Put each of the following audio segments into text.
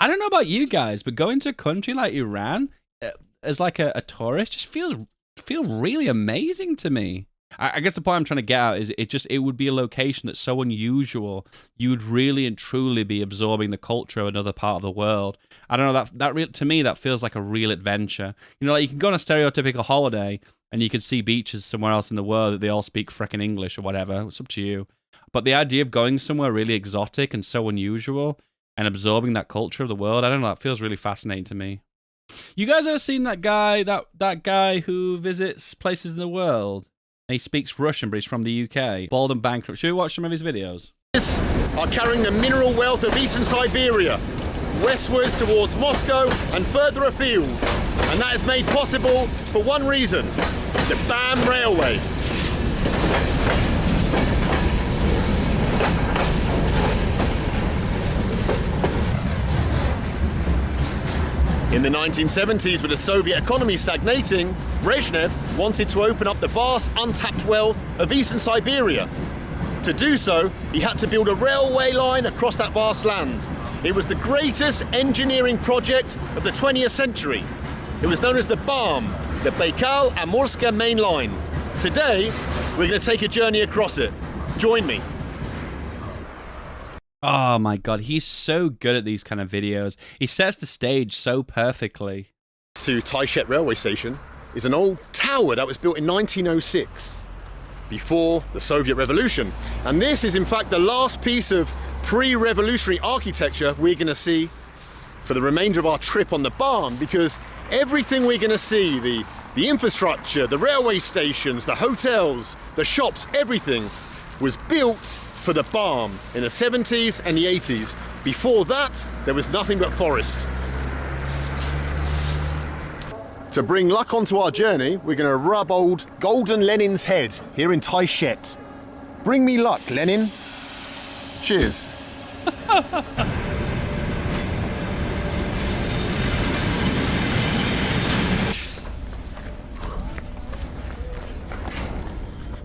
I don't know about you guys, but going to a country like Iran as like a tourist just feel really amazing to me. I guess the point I'm trying to get at is it would be a location that's so unusual. You would really and truly be absorbing the culture of another part of the world. I don't know, to me that feels like a real adventure. You know, like you can go on a stereotypical holiday and you can see beaches somewhere else in the world that they all speak frickin' English or whatever. It's up to you. But the idea of going somewhere really exotic and so unusual and absorbing that culture of the world, I don't know, that feels really fascinating to me. You guys ever seen that guy, that guy who visits places in the world? He speaks Russian, but he's from the UK. Bald and Bankrupt. Should we watch some of his videos? Are carrying the mineral wealth of eastern Siberia westwards towards Moscow and further afield. And that is made possible for one reason: the BAM Railway. In the 1970s, with the Soviet economy stagnating, Brezhnev wanted to open up the vast untapped wealth of eastern Siberia. To do so, he had to build a railway line across that vast land. It was the greatest engineering project of the 20th century. It was known as the BAM, the Baikal-Amurska Main Line. Today, we're going to take a journey across it. Join me. Oh my god, he's so good at these kind of videos. He sets the stage so perfectly. To Taishet railway station is an old tower that was built in 1906, before the Soviet Revolution. And this is in fact the last piece of pre-revolutionary architecture we're going to see for the remainder of our trip on the BAM, because everything we're going to see, the infrastructure, the railway stations, the hotels, the shops, everything was built for the BAM in the 70s and the 80s. Before that, there was nothing but forest. To bring luck onto our journey, we're going to rub old Golden Lenin's head here in Taishet. Bring me luck, Lenin. Cheers.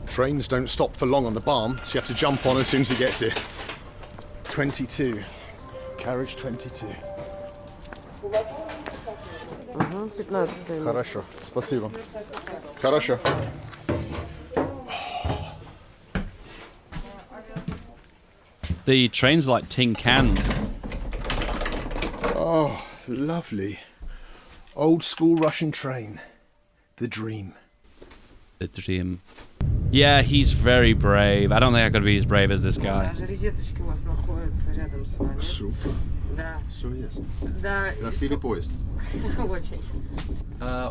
Trains don't stop for long on the BAM, so you have to jump on as soon as he gets here. 22. Carriage 22. Хорошо. Спасибо. Хорошо. The trains are like tin cans. Oh, lovely. Old school Russian train. The dream. The dream. Yeah, he's very brave. I don't think I could be as brave as this guy. Super. Да. Все есть. Да. Красивый поезд. Очень.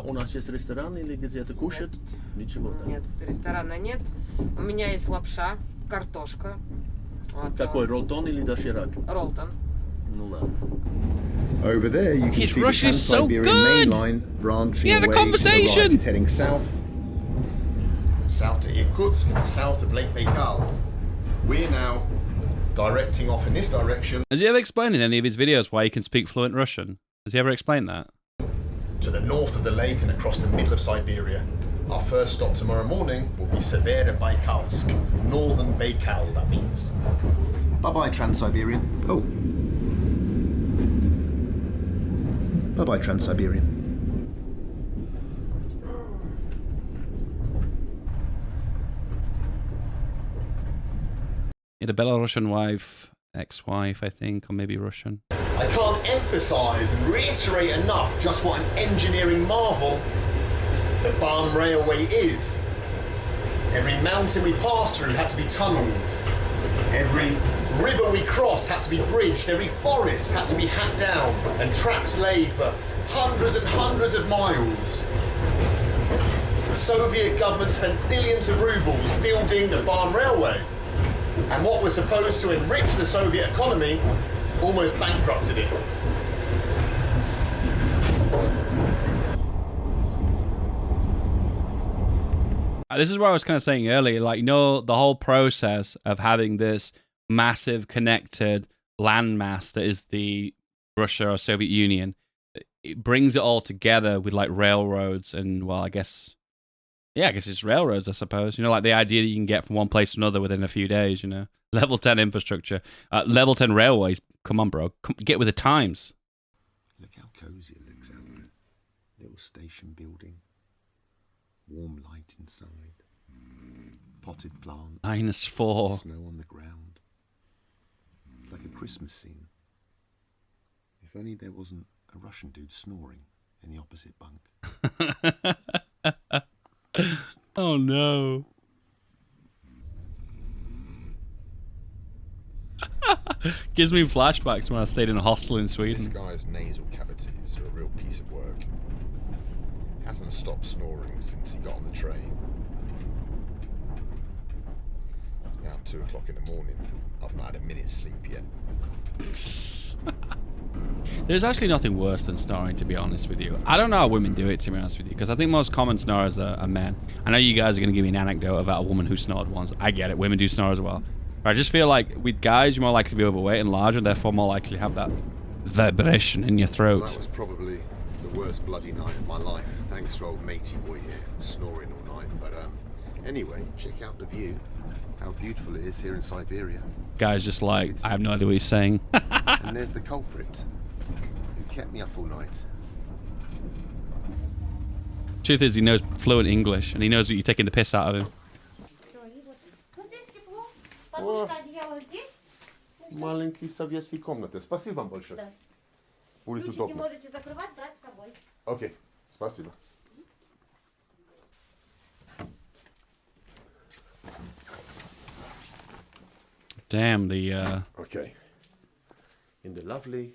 У нас есть ресторан или где-то кушать? Ничего. Нет, ресторана нет. У меня есть лапша, картошка. Какой, ролтон или доширак? Ролтон. Ну ладно. Over there you can His see Russian the is so Trans-Siberian main good. line branching He had a away to the conversation. right. It's heading south. South to Irkutsk in the south of Lake Baikal. We're now directing off in this direction. Has he ever explained in any of his videos why he can speak fluent Russian? Has he ever explained that? To the north of the lake and across the middle of Siberia. Our first stop tomorrow morning will be Severia Baikalsk, northern Baikal, that means. Bye-bye, Trans-Siberian. Oh. Bye-bye, Trans-Siberian. He had a Belarusian wife, ex-wife, I think, or maybe Russian. I can't emphasise and reiterate enough just what an engineering marvel the BAM Railway is. Every mountain we passed through had to be tunnelled. Every river we crossed had to be bridged. Every forest had to be hacked down and tracks laid for hundreds and hundreds of miles. The Soviet government spent billions of rubles building the BAM Railway. And what was supposed to enrich the Soviet economy almost bankrupted it. This is what I was kind of saying earlier, like, you know, the whole process of having this massive connected landmass that is the Russia or Soviet Union, it brings it all together with like railroads and, well, I guess it's railroads, I suppose. You know, like the idea that you can get from one place to another within a few days, you know. Level 10 infrastructure. Level 10 railways. Come on, bro. Get with the times. Look how cosy it looks out there. Little station building. Warm light inside. Potted plant. -4. Snow on the ground. It's like a Christmas scene. If only there wasn't a Russian dude snoring in the opposite bunk. Oh no. Gives me flashbacks when I stayed in a hostel in Sweden. This guy's nasal cavities are a real piece of work. Hasn't stopped snoring since he got on the train. It's now 2 o'clock in the morning. I've not had a minute's sleep yet. There's actually nothing worse than snoring, to be honest with you. I don't know how women do it, to be honest with you, because I think most common snorers are men. I know you guys are going to give me an anecdote about a woman who snored once. I get it. Women do snore as well. But I just feel like with guys, you're more likely to be overweight and larger, therefore more likely to have that vibration in your throat. Well, that was probably the worst bloody night of my life, thanks to old matey boy here, snoring all night. But anyway, check out the view. How beautiful it is here in Siberia. Guys just like, I have no idea what he's saying. And there's the culprit who kept me up all night. Truth is, he knows fluent English, and he knows that you're taking the piss out of him. Маленький советский комнаты. Спасибо вам большое. Будет удобно. можете закрывать, брать с собой. Окей, спасибо. Damn, the Okay. In the lovely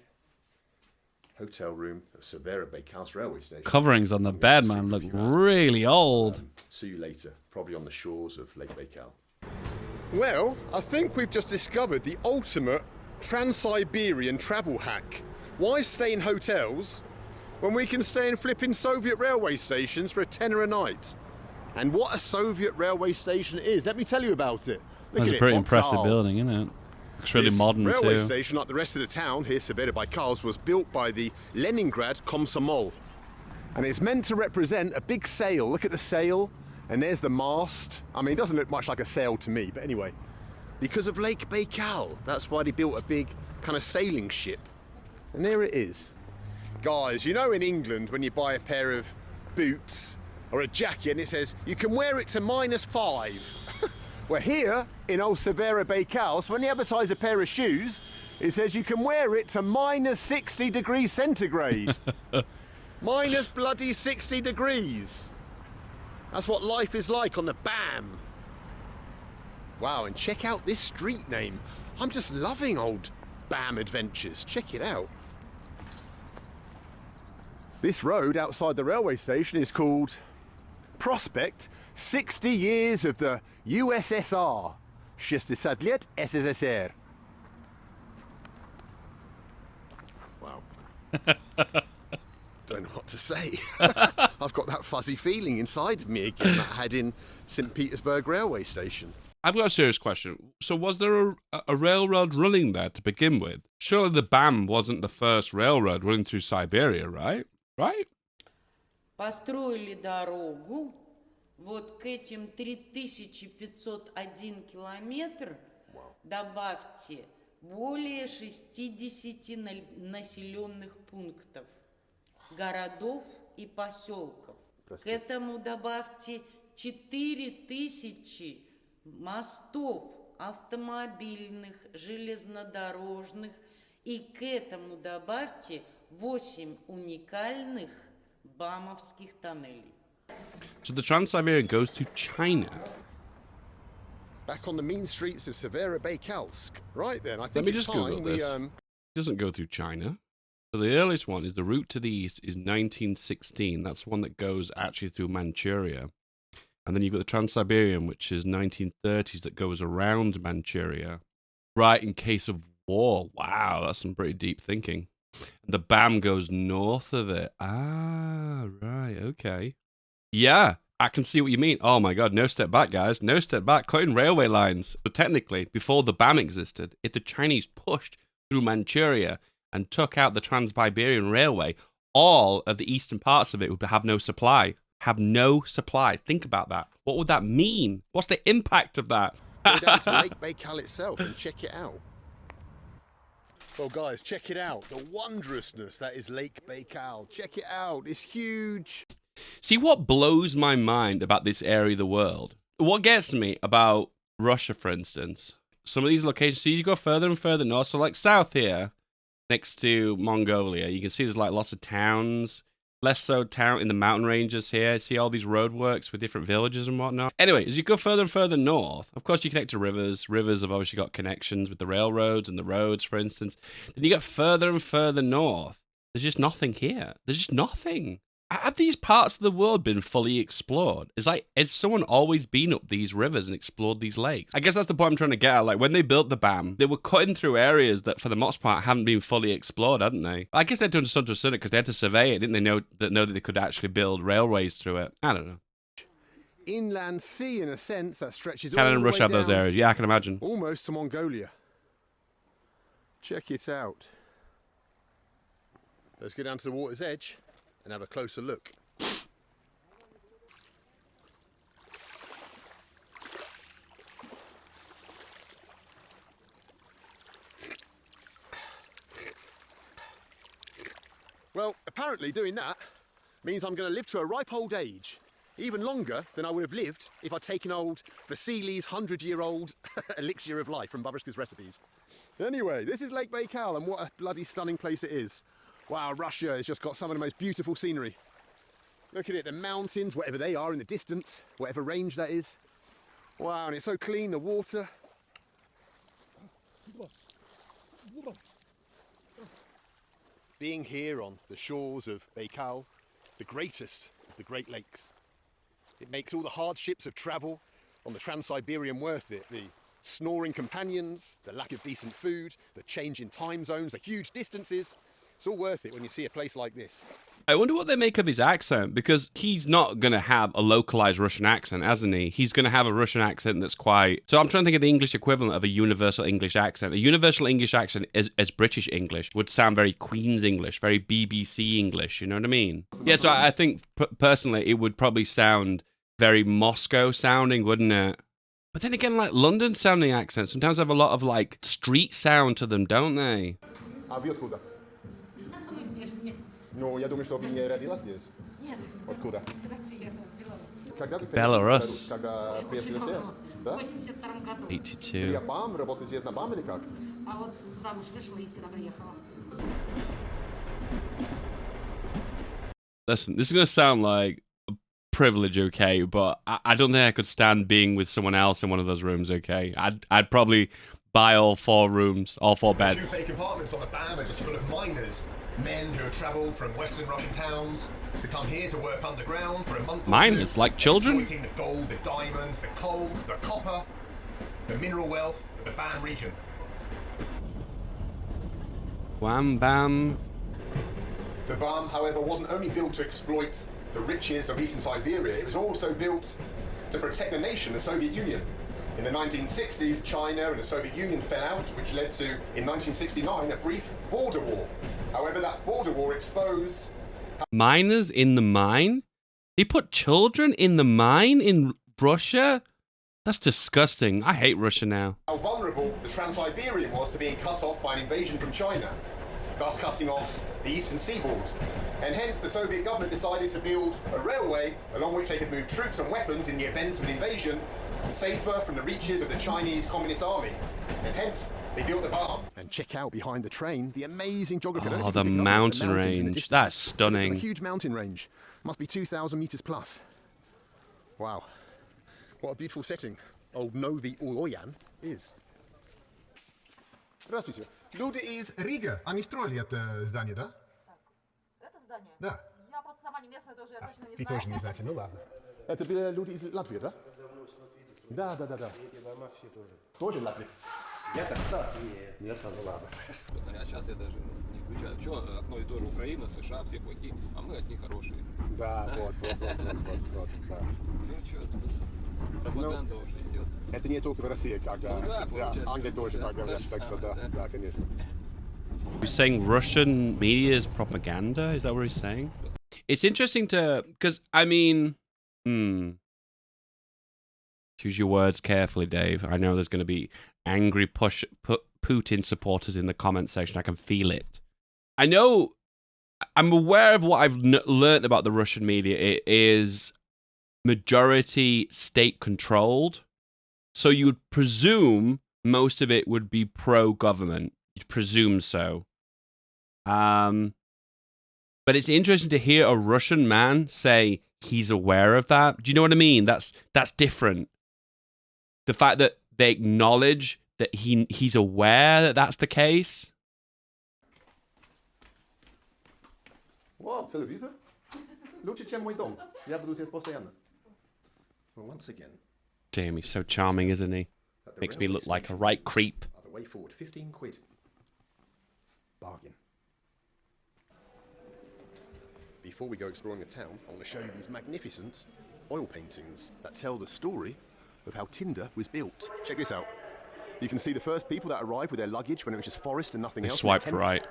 hotel room of SIBERIA Bakehouse railway station. coverings on the I'm going bed, to man, sleep look for a few hours. really old. See you later, probably on the shores of Lake Baikal. Well, I think we've just discovered the ultimate trans-Siberian travel hack. Why stay in hotels when we can stay in flipping Soviet railway stations for a tenner a night? And what a Soviet railway station is, let me tell you about it. Look That's at a it, pretty Moktal. impressive building, isn't it? Looks really This modern railway too. station, like the rest of the town here, Siberia Baikals, was built by the Leningrad Komsomol. And it's meant to represent a big sail. Look at the sail, and there's the mast. I mean, it doesn't look much like a sail to me, but anyway. Because of Lake Baikal, that's why they built a big kind of sailing ship. And there it is. Guys, you know in England when you buy a pair of boots or a jacket and it says, you can wear it to -5. Well, here in old Siberia Baikal, so when you advertise a pair of shoes, it says you can wear it to -60 degrees centigrade. Minus bloody 60 degrees. That's what life is like on the BAM. Wow, and check out this street name. I'm just loving old BAM adventures. Check it out. This road outside the railway station is called Prospect 60 Years of the USSR. 60 лет СССР. Wow. Don't know what to say. I've got that fuzzy feeling inside of me again that I had in St. Petersburg railway station. I've got a serious question. So was there a railroad running there to begin with? Surely the BAM wasn't the first railroad running through Siberia, right? Right? Построили дорогу вот к этим 3501 километр, добавьте более 60 населенных пунктов, городов и поселков. К этому добавьте 4000 мостов автомобильных, железнодорожных, и к этому добавьте 8 уникальных бамовских тоннелей. So the Trans-Siberian goes to China. Back on the mean streets of Siberia Baikalsk. Right then, I think Let me it's just time Google we this. It doesn't go through China. So the earliest one is the route to the east is 1916. That's one that goes actually through Manchuria. And then you've got the Trans-Siberian, which is 1930s, that goes around Manchuria. Right, in case of war. Wow, that's some pretty deep thinking. And the BAM goes north of it. Ah, right, okay. Yeah, I can see what you mean. Oh my God, no step back, guys. No step back. Cutting railway lines. But technically, before the BAM existed, if the Chinese pushed through Manchuria and took out the Trans-Siberian Railway, all of the eastern parts of it would have no supply. Have no supply. Think about that. What would that mean? What's the impact of that? go down to Lake Baikal itself and check it out. Well, guys, check it out. The wondrousness that is Lake Baikal. Check it out. It's huge. See, what blows my mind about this area of the world, what gets me about Russia, for instance, some of these locations, see, you go further and further north, so like south here, next to Mongolia, you can see there's like lots of towns, less so town in the mountain ranges here. See all these roadworks with different villages and whatnot. Anyway, as you go further and further north, of course you connect to rivers. Rivers have obviously got connections with the railroads and the roads, for instance. Then you get further and further north. There's just nothing here. There's just nothing. Have these parts of the world been fully explored? It's like, has someone always been up these rivers and explored these lakes? I guess that's the point I'm trying to get at. Like, when they built the BAM, they were cutting through areas that, for the most part, hadn't been fully explored, hadn't they? I guess they had to understand to a certain because they had to survey it, didn't they? Know that they could actually build railways through it. I don't know. Inland sea, in a sense, that stretches Canada all and the Russia way have those down, areas. Yeah, I can imagine. almost to Mongolia. Check it out. Let's go down to the water's edge and have a closer look. Well, apparently doing that means I'm going to live to a ripe old age. Even longer than I would have lived if I'd taken old Vasili's 100-year-old elixir of life from Babushka's recipes. Anyway, this is Lake Baikal, and what a bloody stunning place it is. Wow, Russia has just got some of the most beautiful scenery. Look at it, the mountains, whatever they are in the distance, whatever range that is. Wow, and it's so clean, the water. Being here on the shores of Baikal, the greatest of the Great Lakes, it makes all the hardships of travel on the Trans-Siberian worth it. The snoring companions, the lack of decent food, the change in time zones, the huge distances. It's all worth it when you see a place like this. I wonder what they make of his accent, because he's not going to have a localized Russian accent, hasn't he? He's going to have a Russian accent that's quite... So I'm trying to think of the English equivalent of a universal English accent. A universal English accent as British English would sound very Queen's English, very BBC English, you know what I mean? Yeah, so I think, personally, it would probably sound very Moscow sounding, wouldn't it? But then again, like, London sounding accents sometimes have a lot of, like, street sound to them, don't they? Ну, я думаю, что вы не родилась здесь. Нет. Откуда? Сюда приехала с Беларуси. Когда вы Беларусь. Когда приехали все? В Да? 82 году. 82. Я БАМ, работаете здесь на БАМ или как? А вот замуж вышла и сюда приехала. Listen, this is going to sound like a privilege, okay, but I don't think I could stand being with someone else in one of those rooms, okay? I'd probably buy all 4 rooms, all 4 beds. 2 compartments on the BAM are just full of miners. Men who have travelled from Western Russian towns to come here to work underground for a month or Miners, 2, like children? exploiting the gold, the diamonds, the coal, the copper, the mineral wealth of the BAM region. Wham bam. The BAM, however, wasn't only built to exploit the riches of Eastern Siberia, it was also built to protect the nation, the Soviet Union. In the 1960s, China and the Soviet Union fell out, which led to, in 1969, a brief border war. However, that border war exposed... Miners in the mine? He put children in the mine in Russia? That's disgusting. I hate Russia now. How vulnerable the Trans-Siberian was to being cut off by an invasion from China, thus cutting off the eastern seaboard. And hence the Soviet government decided to build a railway along which they could move troops and weapons in the event of an invasion, and safer from the reaches of the Chinese Communist Army. And hence, they built the BAM. And check out behind the train the amazing geography. Oh, the mountain range. That's stunning. A huge mountain range. Must be 2,000 meters plus. Wow. What a beautiful setting old Novi Uloyan is. Здравствуйте. Люди из Рига, они строили это здание, да? Это здание? Да. Я просто сама не местная тоже, я точно не Вы знаю. тоже не знаете, ну ладно. Это были люди из Латвии, да? Да. Эти дома все тоже. Тоже Латвия? Я-то так, нет, ну ладно. А сейчас я даже не включаю. Что, одно и то же Украина, США, все плохие, а мы одни хорошие. Да, вот, да. Ну что, смысл? Пропаганда уже идет. Это не только в России, когда... Ну да, получается. Англия тоже так говорят, так что да, конечно. He's saying Russian media is propaganda? Is that what he's saying? It's interesting to... Because, I mean... Choose your words carefully, Dave. I know there's going to be angry Putin supporters in the comment section. I can feel it. I'm aware of what I've learned about the Russian media. It is majority state-controlled. So you would presume most of it would be pro-government. You'd presume so. But it's interesting to hear a Russian man say he's aware of that. Do you know what I mean? That's different. The fact that they acknowledge that he's aware that that's the case. Wow, телевизор? Лучше, чем мой дом. Я буду здесь постоянно. Well, once again, Damn, he's so charming, isn't he? Makes me look like a right creep. the way forward, 15 quid. Bargain. Before we go exploring the town, I want to show you these magnificent oil paintings that tell the story of how Tinder was built. Check this out. You can see the first people that arrived with their luggage when it was just forest and nothing They else. swiped right.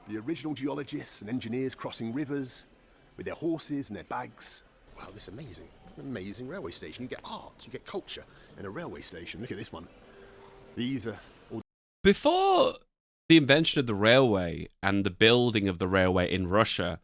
The original geologists and engineers crossing rivers with their horses and their bags. Wow, this is amazing. Amazing railway station. You get art, you get culture in a railway station. Look at this one. These are all... Before the invention of the railway and the building of the railway in Russia,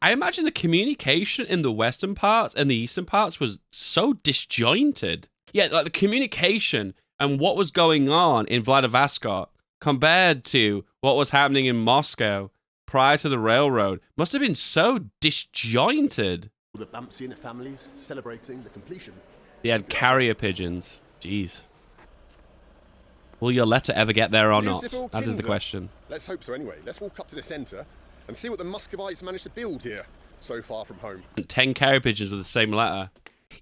I imagine the communication in the western parts and the eastern parts was so disjointed. Yeah, like the communication and what was going on in Vladivostok compared to what was happening in Moscow prior to the railroad must have been so disjointed. the Bamsian families celebrating the completion. They had carrier pigeons. Jeez. Will your letter ever get there or not? Beautiful That is the Tinder. question. Let's hope so anyway. Let's walk up to the centre and see what the Muscovites managed to build here so far from home. 10 carrier pigeons with the same letter.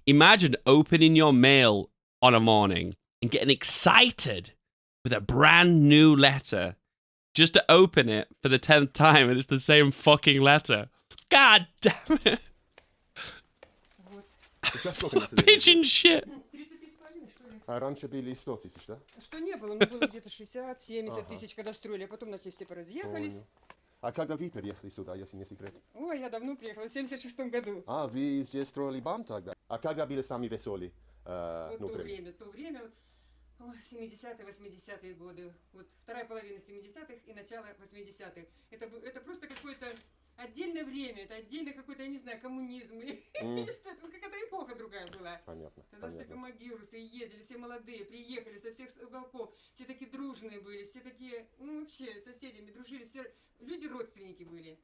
Imagine opening your mail on a morning and getting excited with a brand new letter just to open it for the 10th time and it's the same fucking letter. God damn it. Pigeon shit. А раньше были 100 тысяч, да? Что не было, но было где-то 60-70 тысяч, когда строили, а потом начали все поразъехались. А когда вы переехали сюда, если не секрет? Ой, я давно приехала, в 76-м году. А, вы здесь строили бам тогда? А когда были самые веселые? Вот то время, ой, 70-е, 80-е годы. Вот вторая половина 70-х и начало 80-х. Это просто какое-то отдельное время, это отдельно какой-то, я не знаю, коммунизм. Какая-то эпоха другая была. Понятно. Тогда столько магирусы ездили, все молодые, приехали со всех уголков. Все такие дружные были, все такие, ну вообще, с соседями дружили, все люди родственники были.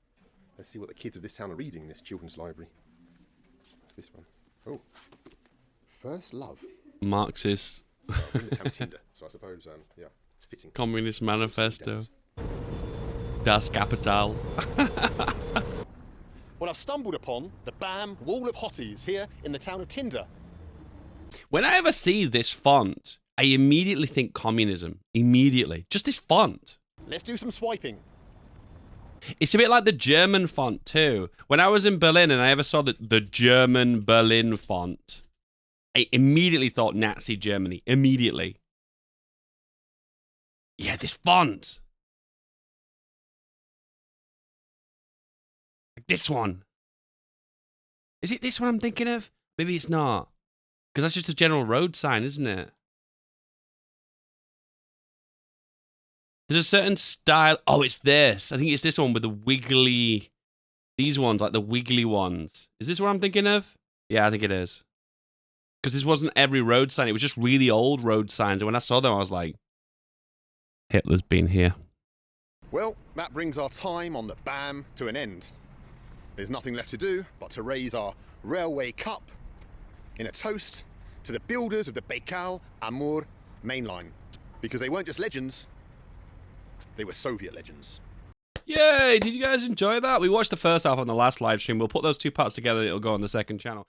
Let's see what the kids of this town are reading in this children's library. What's this one? Oh. First Love. Marxist In the town Tinder. So I suppose, yeah, it's fitting. Communist Manifesto. Das Kapital. Well, I've stumbled upon the BAM Wall of Hotties here in the town of Tinder. When I ever see this font, I immediately think communism. Immediately. Just this font. Let's do some swiping. It's a bit like the German font too. When I was in Berlin and I ever saw the German Berlin font, I immediately thought Nazi Germany. Immediately. Yeah, this font. Like this one. Is it this one I'm thinking of? Maybe it's not. Because that's just a general road sign, isn't it? There's a certain style. Oh, it's this. I think it's this one with the wiggly... These ones, like the wiggly ones. Is this what I'm thinking of? Yeah, I think it is. Because this wasn't every road sign. It was just really old road signs. And when I saw them, I was like, Hitler's been here. Well, that brings our time on the BAM to an end. There's nothing left to do but to raise our railway cup in a toast to the builders of the Baikal-Amur main line. Because they weren't just legends, they were Soviet legends. Yay! Did you guys enjoy that? We watched the first half on the last live stream. We'll put those two parts together and it'll go on the second channel.